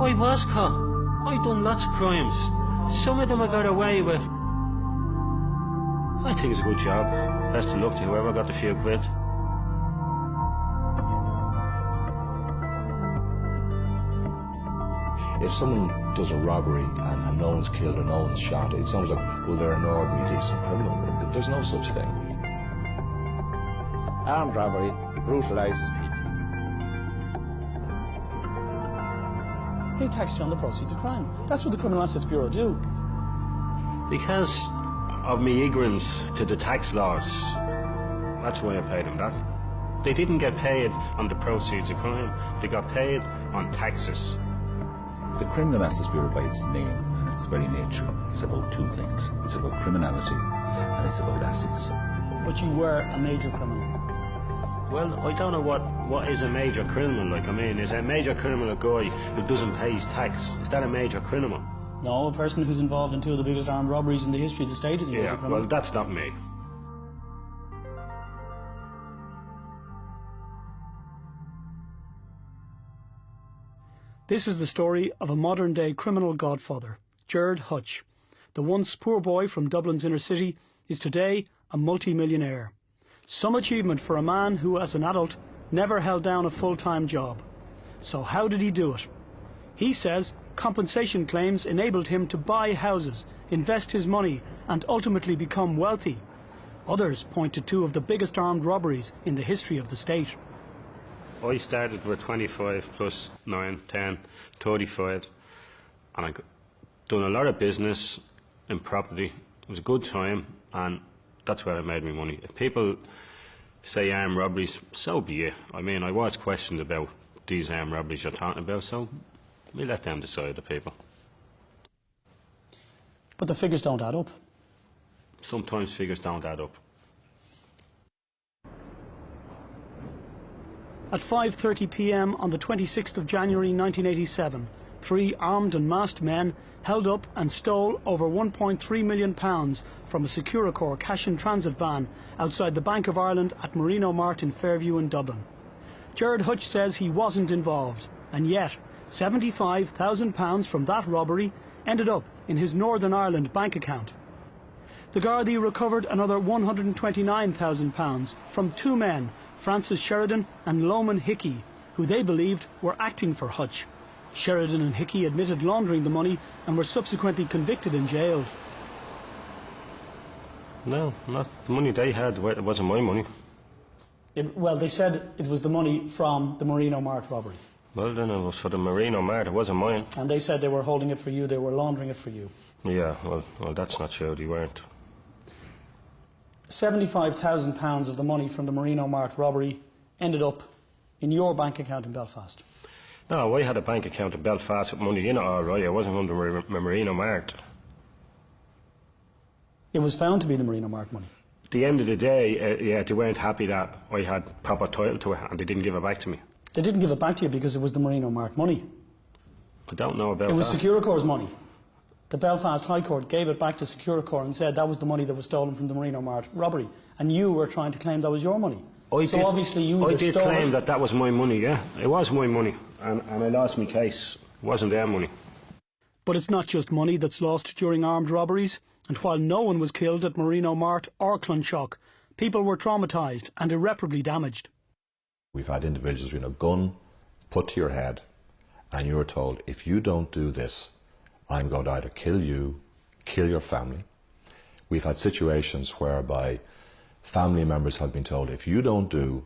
I was caught. I done lots of crimes. Some of them I got away with. I think it's a good job. Best of luck to whoever got the few quid. If someone does a robbery and no one's killed or no one's shot, it sounds like, well, they're an ordinary decent criminal. There's no such thing. Armed robbery brutalises people. They tax you on the proceeds of crime. That's what the Criminal Assets Bureau do. Because of my ignorance to the tax laws, that's why I paid them that. They didn't get paid on the proceeds of crime. They got paid on taxes. The Criminal Assets Bureau, by its name and its very nature, is about two things. It's about criminality and it's about assets. But you were a major criminal. Well, I don't know what is a major criminal. Like, I mean, is a major criminal a guy who doesn't pay his tax? Is that a major criminal? No, a person who's involved in two of the biggest armed robberies in the history of the state is a major criminal. Well, that's not me. This is the story of a modern-day criminal godfather, Gerry Hutch. The once poor boy from Dublin's inner city is today a multi-millionaire. Some achievement for a man who, as an adult, never held down a full-time job. So how did he do it? He says compensation claims enabled him to buy houses, invest his money, and ultimately become wealthy. Others point to two of the biggest armed robberies in the history of the state. I started with 25 plus 9, 10, 35, and I've done a lot of business in property. It was a good time, and that's where I made my money. If people say armed robberies, so be it. I mean, I was questioned about these armed robberies you're talking about, so we let them decide, the people. But the figures don't add up. Sometimes figures don't add up. At 5:30 p.m. on the 26th of January 1987, three armed and masked men held up and stole over £1.3 million from a Securicor cash in transit van outside the Bank of Ireland at Marino Mart in Fairview in Dublin. Gerry Hutch says he wasn't involved, and yet £75,000 from that robbery ended up in his Northern Ireland bank account. The Gardai recovered another £129,000 from two men, Francis Sheridan and Loman Hickey, who they believed were acting for Hutch. Sheridan and Hickey admitted laundering the money and were subsequently convicted and jailed. No, not the money they had. It wasn't my money. Well, they said it was the money from the Marino Mart robbery. Well, then it was for the Marino Mart. It wasn't mine. And they said they were holding it for you. They were laundering it for you. Yeah, well, that's not true. They weren't. £75,000 of the money from the Marino Mart robbery ended up in your bank account in Belfast. No, I had a bank account in Belfast with money in it, all right. I wasn't under Marino Mart. It was found to be the Marino Mart money. At the end of the day, yeah, they weren't happy that I had proper title to it, and they didn't give it back to me. They didn't give it back to you because it was the Marino Mart money. I don't know about that. It was Securicor's money. The Belfast High Court gave it back to Securicor and said that was the money that was stolen from the Marino Mart robbery, and you were trying to claim that was your money. Obviously you either did stole claim it. that was my money, yeah. It was my money, and I lost my case. It wasn't their money. But it's not just money that's lost during armed robberies, and while no one was killed at Marino Mart or Clonshock, people were traumatised and irreparably damaged. We've had individuals with a gun put to your head, and you were told, if you don't do this, I'm going to either kill you, kill your family. We've had situations whereby family members have been told, if you don't do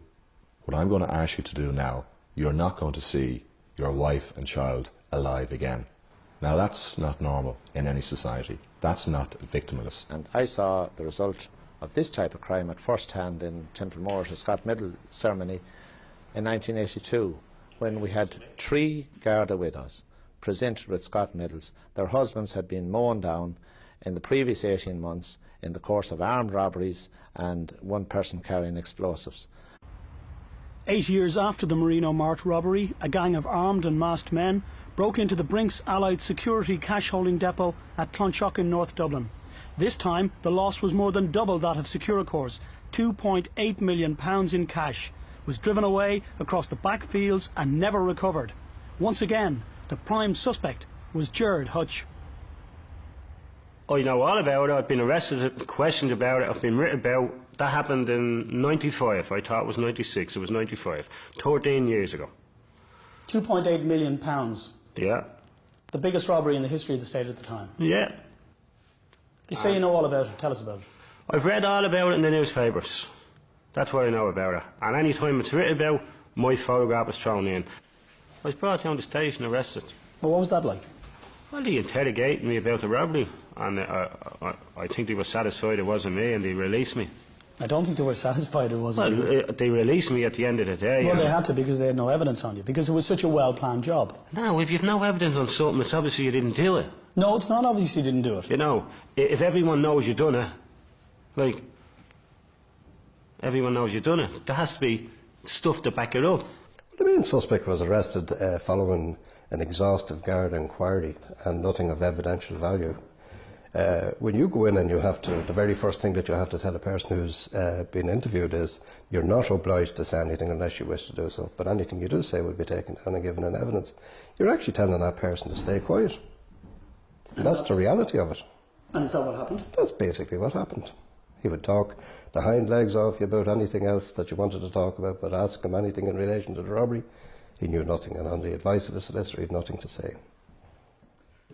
what I'm going to ask you to do now, you're not going to see your wife and child alive again. Now that's not normal in any society. That's not victimless. And I saw the result of this type of crime at first hand in Templemore, Scott Medal ceremony in 1982, when we had 3 Garda widows presented with Scott medals. Their husbands had been mown down in the previous 18 months in the course of armed robberies and one person carrying explosives. 8 years after the Marino Mart robbery, a gang of armed and masked men broke into the Brinks Allied Security cash holding depot at Clonshock in North Dublin. This time the loss was more than double that of Securicor's. £2.8 million in cash was driven away across the backfields and never recovered. Once again, The prime suspect was Gerry Hutch. I know all about it. I've been arrested, questioned about it, I've been written about. That happened in 95. I thought it was 96. It was 95. 13 years ago. £2.8 million. Yeah. The biggest robbery in the history of the state at the time. Yeah. You say you know all about it. Tell us about it. I've read all about it in the newspapers. That's what I know about it. And any time it's written about, my photograph was thrown in. I was brought down to the station, arrested. Well, what was that like? Well, they interrogated me about the robbery, and I think they were satisfied it wasn't me, and they released me. I don't think they were satisfied it wasn't you. They released me at the end of the day. Well, they had to, because they had no evidence on you, because it was such a well-planned job. No, if you've no evidence on something, it's obviously you didn't do it. No, it's not obvious you didn't do it. You know, if everyone knows you've done it, like, everyone knows you've done it, there has to be stuff to back it up. The main suspect was arrested following an exhaustive Garda inquiry and nothing of evidential value. When you go in and you have to, the very first thing that you have to tell a person who's been interviewed is you're not obliged to say anything unless you wish to do so, but anything you do say will be taken down and given in evidence. You're actually telling that person to stay quiet. And that's the reality of it. And is that what happened? That's basically what happened. He would talk the hind legs off you about anything else that you wanted to talk about, but ask him anything in relation to the robbery, he knew nothing, and on the advice of the solicitor, he had nothing to say.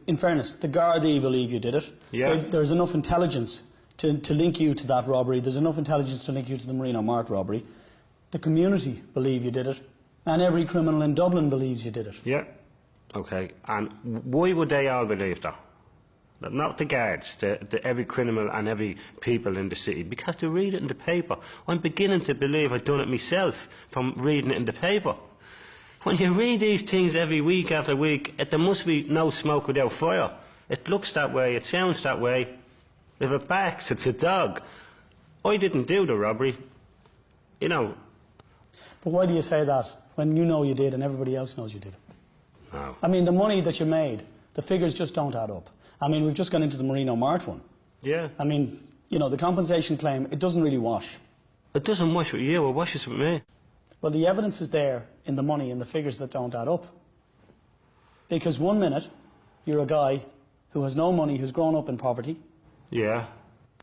In fairness, the Gardai believe you did it. Yeah. There's enough intelligence to link you to that robbery. There's enough intelligence to link you to the Marino Mart robbery. The community believe you did it. And every criminal in Dublin believes you did it. Yeah. Okay. And why would they all believe that? Not the guards, every criminal and every people in the city. Because they read it in the paper. I'm beginning to believe I've done it myself from reading it in the paper. When you read these things every week after week, there must be no smoke without fire. It looks that way, it sounds that way. If it barks, it's a dog. I didn't do the robbery, you know. But why do you say that when you know you did and everybody else knows you did it? No. I mean, the money that you made, the figures just don't add up. I mean, we've just gone into the Marino Mart one. Yeah. I mean, you know, the compensation claim, it doesn't really wash. It doesn't wash with you, it washes with me. Well, the evidence is there in the money and the figures that don't add up. Because one minute, you're a guy who has no money, who's grown up in poverty. Yeah.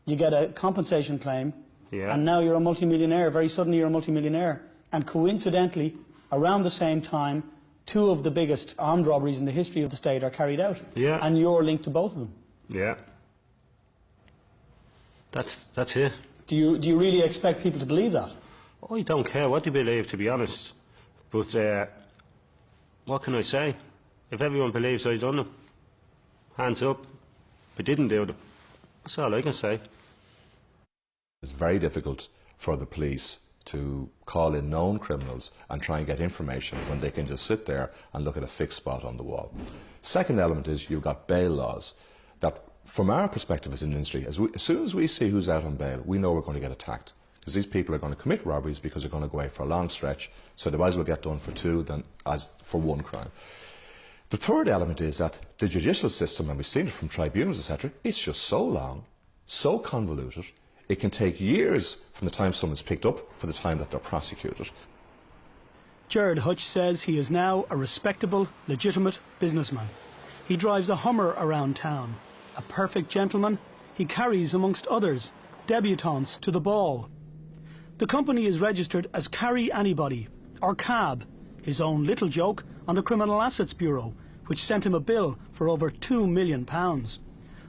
You get a compensation claim. Yeah. And now you're a multimillionaire. Very suddenly you're a multimillionaire. And coincidentally, around the same time, two of the biggest armed robberies in the history of the state are carried out. Yeah. And you're linked to both of them. Yeah. That's it. Do you really expect people to believe that? I don't care what they believe, to be honest. But what can I say? If everyone believes I've done them, hands up. I didn't do them. That's all I can say. It's very difficult for the police to call in known criminals and try and get information when they can just sit there and look at a fixed spot on the wall. Second element is you've got bail laws that, from our perspective as an industry, as soon as we see who's out on bail, we know we're going to get attacked. Because these people are going to commit robberies because they're going to go away for a long stretch, so they might as well get done for two than as for one crime. The third element is that the judicial system, and we've seen it from tribunals, etc., it's just so long, so convoluted, it can take years from the time someone's picked up for the time that they're prosecuted. Gerry Hutch says he is now a respectable, legitimate businessman. He drives a Hummer around town. A perfect gentleman, he carries, amongst others, debutantes to the ball. The company is registered as Carry Anybody, or CAB, his own little joke on the Criminal Assets Bureau, which sent him a bill for over £2 million.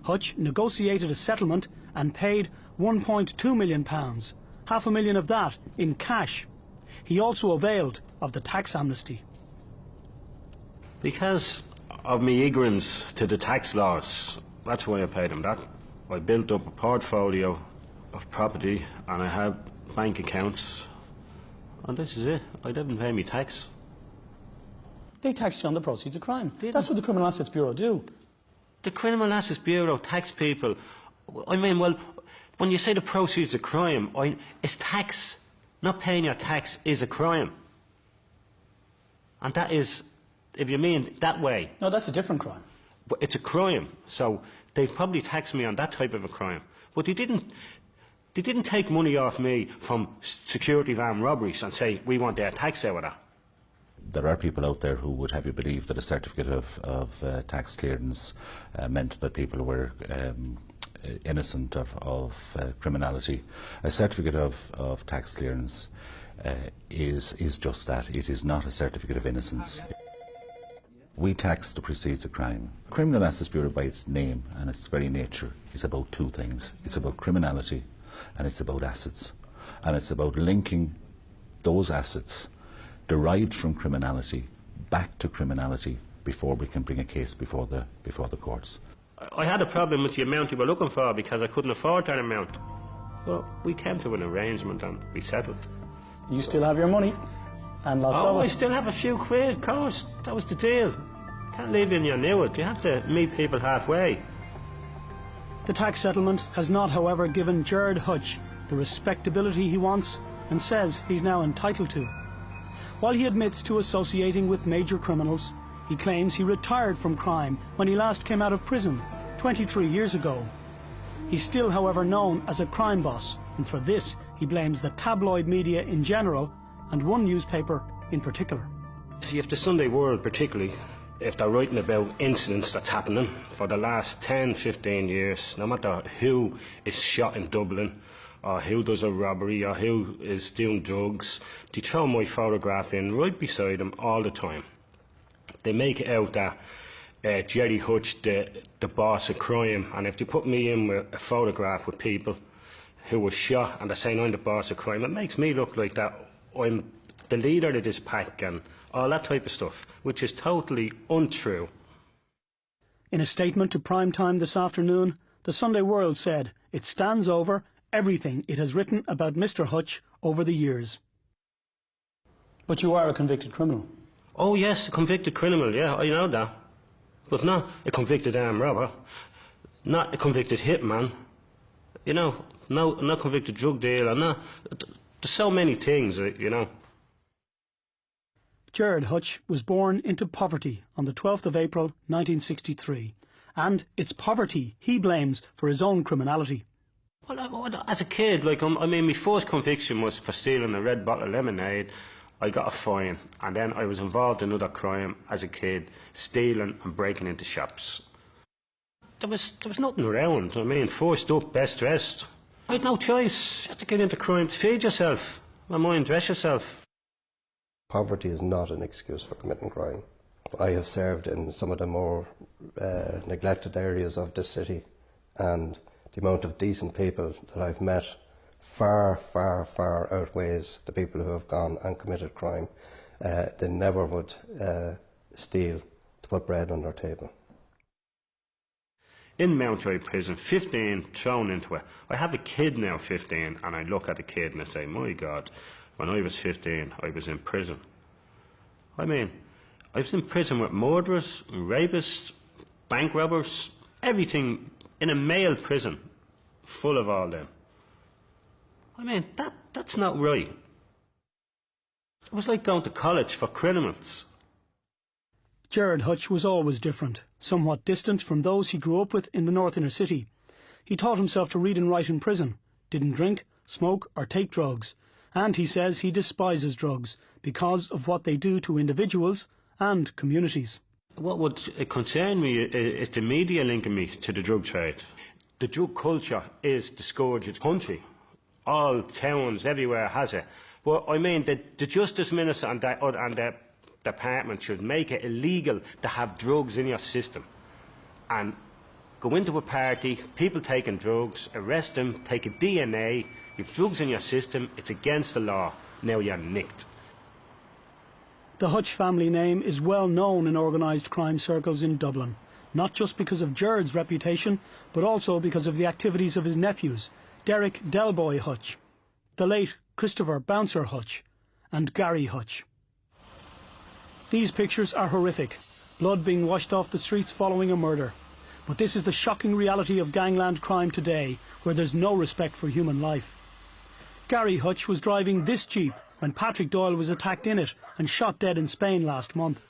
Hutch negotiated a settlement and paid £1.2 million, £500,000 of that in cash. He also availed of the tax amnesty. Because of my ignorance to the tax laws, that's why I paid him that. I built up a portfolio of property and I had bank accounts, and this is it. I didn't pay me tax. They taxed you on the proceeds of crime. That's what the Criminal Assets Bureau do. The Criminal Assets Bureau tax people. I mean, well, when you say the proceeds of crime, it's tax. Not paying your tax is a crime. And that is, if you mean that way. No, that's a different crime. But it's a crime, so they've probably taxed me on that type of a crime. But they didn't take money off me from security van robberies and say, we want their tax out of that. There are people out there who would have you believe that a certificate of tax clearance meant that people were innocent of criminality. A certificate of tax clearance is just that. It is not a certificate of innocence. We tax the proceeds of crime. Criminal Justice Bureau, by its name and its very nature, is about two things. It's about criminality and it's about assets. And it's about linking those assets derived from criminality back to criminality before we can bring a case before the courts. I had a problem with the amount you were looking for because I couldn't afford that amount. Well, we came to an arrangement and we settled. You still have your money? And lots of I it. still have a few quid, of course. That was the deal. Can't leave in your new it. You have to meet people halfway. The tax settlement has not, however, given Gerry Hutch the respectability he wants and says he's now entitled to. While he admits to associating with major criminals, he claims he retired from crime when he last came out of prison 23 years ago. He's still, however, known as a crime boss, and for this he blames the tabloid media in general and one newspaper in particular. You have the Sunday World particularly, if they're writing about incidents that's happening for the last 10, 15 years, no matter who is shot in Dublin, or who does a robbery, or who is doing drugs, they throw my photograph in right beside them all the time. They make it out that Gerry Hutch, the boss of crime, and if they put me in with a photograph with people who were shot and they're saying I'm the boss of crime, it makes me look like that I'm the leader of this pack and all that type of stuff, which is totally untrue. In a statement to Primetime this afternoon, the Sunday World said it stands over everything it has written about Mr. Hutch over the years. But you are a convicted criminal. Oh yes, a convicted criminal, yeah, I know that. But not a convicted armed robber, not a convicted hitman, you know, no, not convicted drug dealer, no. There's so many things, you know. Gerry Hutch was born into poverty on the 12th of April 1963, and it's poverty he blames for his own criminality. Well, as a kid, like, I mean, my first conviction was for stealing a red bottle of lemonade. I got a fine, and then I was involved in another crime as a kid, stealing and breaking into shops. There was nothing around. I mean, first up, best dressed. I had no choice. You had to get into crime to feed yourself. My mind, dress yourself. Poverty is not an excuse for committing crime. I have served in some of the more neglected areas of this city, and the amount of decent people that I've met far, far, far outweighs the people who have gone and committed crime. They never would steal to put bread on their table. In Mountjoy prison, 15 thrown into it. I have a kid now, 15, and I look at the kid and I say, my God, when I was 15, I was in prison. I mean, I was in prison with murderers, rapists, bank robbers, everything in a male prison, full of all them. I mean, that's not right. It was like going to college for criminals. Gerry Hutch was always different, somewhat distant from those he grew up with in the north inner city. He taught himself to read and write in prison, didn't drink, smoke or take drugs, and he says he despises drugs because of what they do to individuals and communities. What would concern me is the media linking me to the drug trade. The drug culture is the scourge of the country. All towns, everywhere has it. But I mean, the Justice Minister and the department should make it illegal to have drugs in your system. And go into a party, people taking drugs, arrest them, take a DNA, you have drugs in your system, it's against the law, now you're nicked. The Hutch family name is well known in organised crime circles in Dublin, not just because of Gerard's reputation, but also because of the activities of his nephews, Derek Delboy Hutch, the late Christopher Bouncer Hutch, and Gerry Hutch. These pictures are horrific, blood being washed off the streets following a murder. But this is the shocking reality of gangland crime today, where there's no respect for human life. Gerry Hutch was driving this Jeep when Patrick Doyle was attacked in it and shot dead in Spain last month.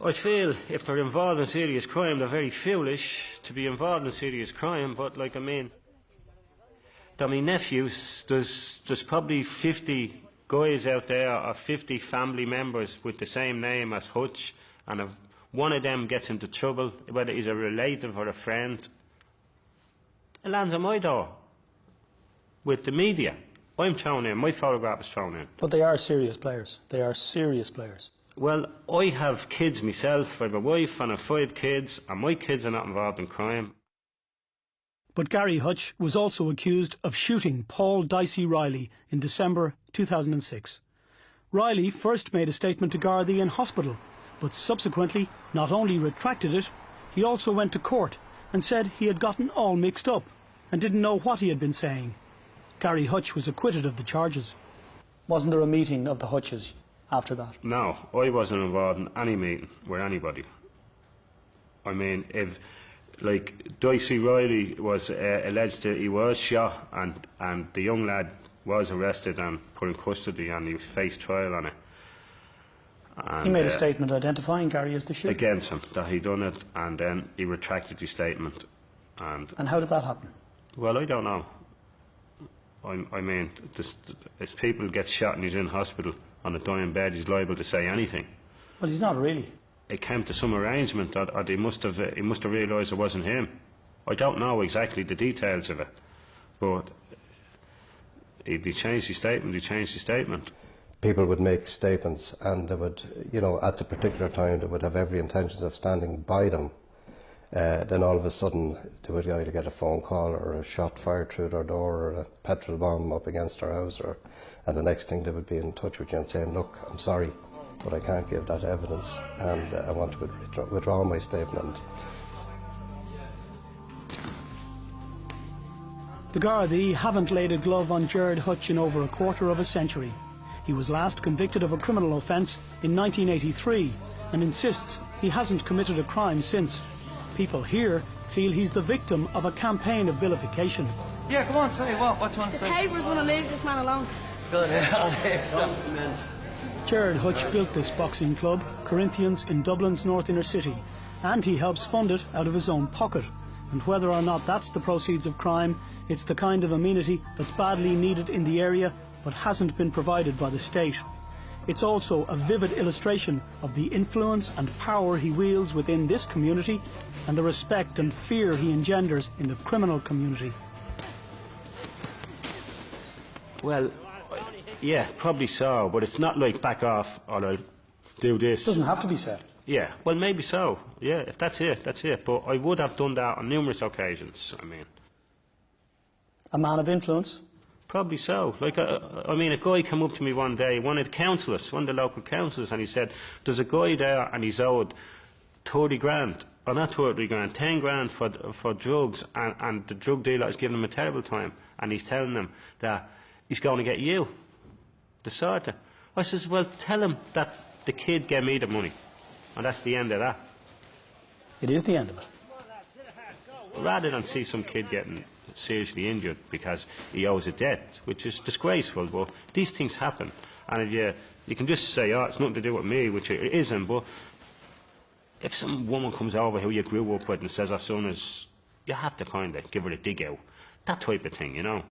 I feel if they're involved in serious crime, they're very foolish to be involved in serious crime, but they're my nephews, there's probably 50 guys out there are 50 family members with the same name as Hutch, and if one of them gets into trouble, whether he's a relative or a friend, it lands on my door with the media. I'm thrown in, my photograph is thrown in. But they are serious players. They are serious players. Well, I have kids myself. I have a wife and I have 5 kids, and my kids are not involved in crime. But Gerry Hutch was also accused of shooting Paul Dicey Riley in December 2006. Riley first made a statement to Gardai in hospital, but subsequently not only retracted it, he also went to court and said he had gotten all mixed up and didn't know what he had been saying. Gerry Hutch was acquitted of the charges. Wasn't there a meeting of the Hutches after that? No, I wasn't involved in any meeting with anybody. I mean, if, like, Dicey Riley was alleged that he was shot, and the young lad was arrested and put in custody, and he faced trial on it. And, he made a statement identifying Gerry as the shooter. Against him, that he done it, and then he retracted his statement. And how did that happen? Well, I don't know. I mean, if people get shot and he's in hospital on a dying bed, he's liable to say anything. Well, he's not really. It came to some arrangement, or he must have realised it wasn't him. I don't know exactly the details of it, but if he changed his statement, he changed his statement. People would make statements, and they would, you know, at the particular time, they would have every intention of standing by them. Then all of a sudden, they would either get a phone call or a shot fired through their door or a petrol bomb up against their house, and the next thing they would be in touch with you and saying, look, I'm sorry, but I can't give that evidence, and I want to withdraw my statement. The Gardai haven't laid a glove on Gerry Hutch in over a quarter of a century. He was last convicted of a criminal offence in 1983 and insists he hasn't committed a crime since. People here feel he's the victim of a campaign of vilification. Yeah, come on, say what? What do you want to say? The papers want to leave this man alone. Good, I'll take some. Gerry Hutch built this boxing club, Corinthians, in Dublin's north inner city, and he helps fund it out of his own pocket. And whether or not that's the proceeds of crime, it's the kind of amenity that's badly needed in the area but hasn't been provided by the state. It's also a vivid illustration of the influence and power he wields within this community and the respect and fear he engenders in the criminal community. Well, yeah, probably so, but it's not like back off or I'll do this. Doesn't have to be said. Yeah, well, maybe so. Yeah, if that's it, that's it. But I would have done that on numerous occasions, I mean. A man of influence? Probably so. Like, I mean, a guy came up to me one day, one of the councillors, one of the local councillors, and he said, there's a guy there and he's owed 30 grand, or not 30 grand, 10 grand for drugs, and the drug dealer is giving him a terrible time, and he's telling them that he's going to get you, the sorter. I says, well, tell him that the kid gave me the money, and that's the end of that. It is the end of it. Rather than see some kid getting seriously injured because he owes a debt, which is disgraceful, but these things happen. And if you can just say, oh, it's nothing to do with me, which it isn't, but if some woman comes over who you grew up with and says her son is, you have to kind of give her a dig out. That type of thing, you know.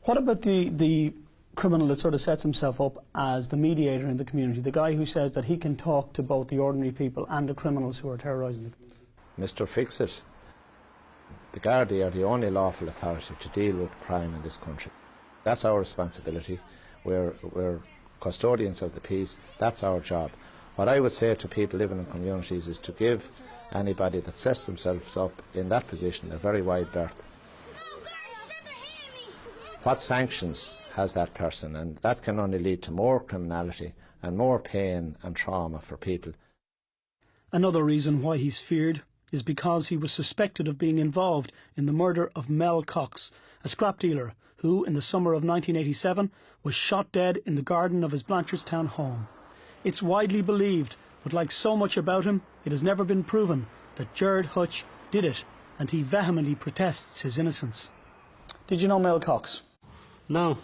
What about the criminal that sort of sets himself up as the mediator in the community, the guy who says that he can talk to both the ordinary people and the criminals who are terrorising the community? Mr. Fix-It. The Gardai are the only lawful authority to deal with crime in this country. That's our responsibility. We're custodians of the peace. That's our job. What I would say to people living in communities is to give anybody that sets themselves up in that position a very wide berth. What sanctions has that person? And that can only lead to more criminality and more pain and trauma for people. Another reason why he's feared is because he was suspected of being involved in the murder of Mel Cox, a scrap dealer who, in the summer of 1987, was shot dead in the garden of his Blanchardstown home. It's widely believed, but like so much about him, it has never been proven that Gerry Hutch did it, and he vehemently protests his innocence. Did you know Mel Cox? No.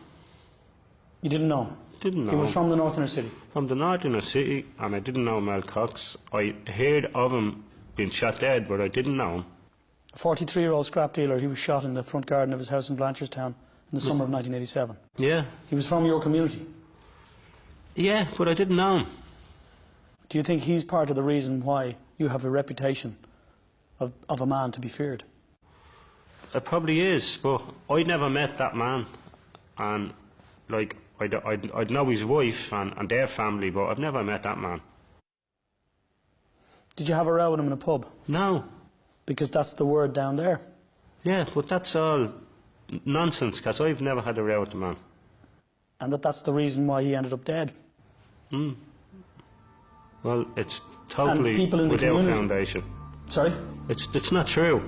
You didn't know him? Didn't know. He was from the north inner city? From the north inner city, and I didn't know Mel Cox. I heard of him being shot dead, but I didn't know him. A 43-year-old scrap dealer, he was shot in the front garden of his house in Blanchardstown in the summer of 1987. Yeah. He was from your community. Yeah, but I didn't know him. Do you think he's part of the reason why you have a reputation of a man to be feared? It probably is, but I'd never met that man. And, like, I'd know his wife and their family, but I've never met that man. Did you have a row with him in a pub? No. Because that's the word down there. Yeah, but that's all nonsense, because I've never had a row with the man. And that's the reason why he ended up dead. Well, it's totally people in the without community- foundation. Sorry? It's not true.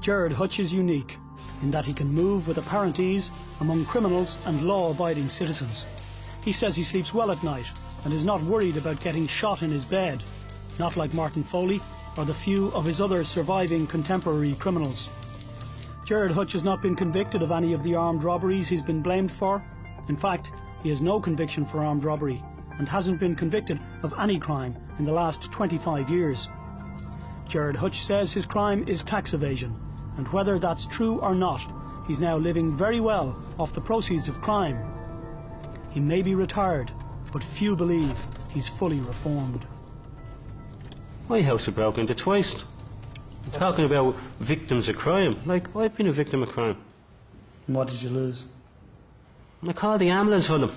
Gerry Hutch is unique in that he can move with apparent ease among criminals and law-abiding citizens. He says he sleeps well at night and is not worried about getting shot in his bed, not like Martin Foley or the few of his other surviving contemporary criminals. Gerry Hutch has not been convicted of any of the armed robberies he's been blamed for. In fact, he has no conviction for armed robbery and hasn't been convicted of any crime in the last 25 years. Gerry Hutch says his crime is tax evasion, and whether that's true or not, he's now living very well off the proceeds of crime. He may be retired, but few believe he's fully reformed. My house was broken into twice. I'm talking about victims of crime. Like, I've been a victim of crime. And what did you lose? I called the ambulance for them.